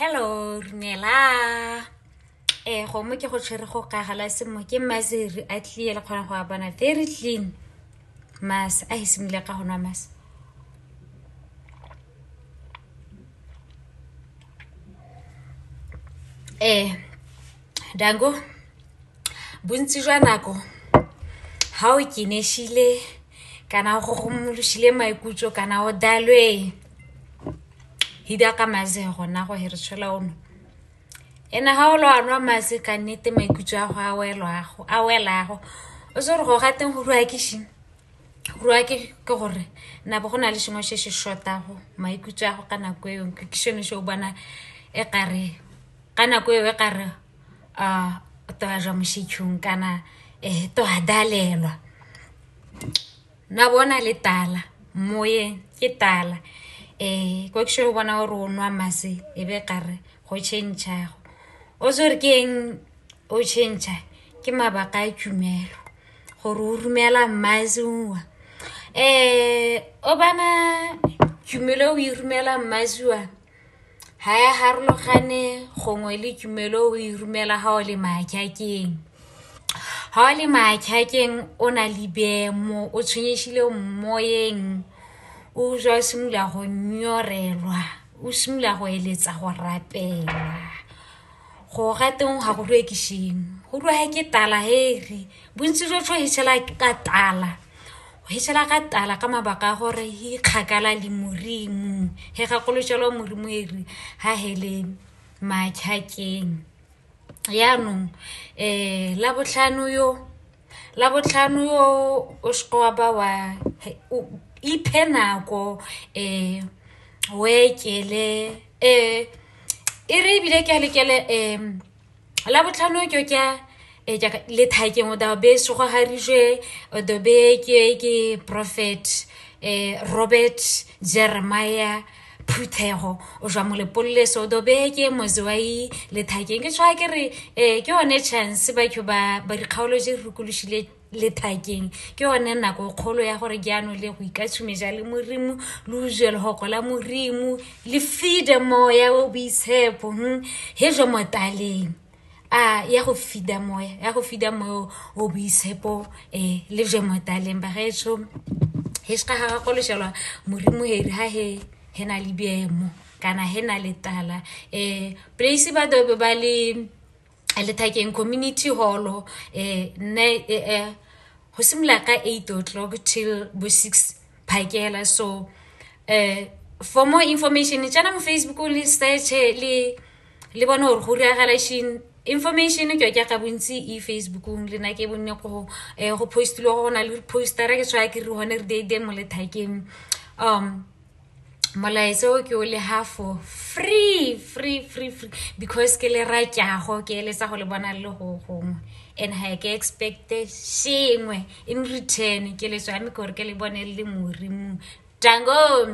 Hello, Rumela. Go mo ke go tshwere go kagala semo ke masiri a tlile le khona go abana very clean. Mas a hisimile ka hona mas. Dango bontsi jwa nako ha o kineshile kana go gomolosile maikutlo kana o dalwe hida ka maze gona go hire tshola ono ena ha o lo anwa maze ka nnete maikutlo a go a welago o se re go gateng go rua ke gore na bo gona le sengwe se se shotago maikutlo a go kana go yong ke shone se o bana e kare kana go e kare to a ja moshitshung kana to adalelwa na bona le tala moye ke tala go ke shone bona gore o nwa mase e be kare go change o zore ke eng o change ke mabaka a tumelo gore o rumela mazua o bana tumelo o irumela mazua ha ya harologane gongwe le tumelo o irumela ha o le maakakeng ha o le maakakeng o na le bemo o tshwenyeshile moyeng o jwa simula go nyorelwa o simula go eletsa go rapela go gateng ha go rekishing go rua ke tala heri bontsi jo tso hitshela ka tala go hitshela ka tala ka mabaka gore hi khakala le morimu he ga kolotshelo morimu eri ha hele maakakeng ya no la botlhano yo o shqwa ba wa ipenako wekele ere bile ke lekele la botlhano ke ja le thakeng o da be so go harijwe o do be ke prophet Robert Jeremiah Phuthego o jwa mo lepolle so do be ke mozwai le thakeng ke tswa ke re ke one chance ba ke ba di khaoloje rukulushile le thakeng ke one nako kgolo ya gore ke ano le go ikatshumeja le morimu le ujele hoko la morimu le feed moya o bisepo he jo motaleng ya go feed moya o bisepo le jo motaleng ba getso he ska ha go leshelwa morimu heri ha he na le biemo kana he na le tala place ba do ba le thakeng community hall go simla ka 8 o'clock till 6 phakela so for more information tsana mo Facebook le search le bona gore go riagala shin information ke ka bontsi Facebook le na ke bonne go post lo go na le poster ke tswa ke re hone re de mo le thakeng Malaiso ke o le half free because ke le ra tjago ke le sa go le bona le go and ha ke expect sengwe in return ke le tswa me gore ke le bone le morimu Dango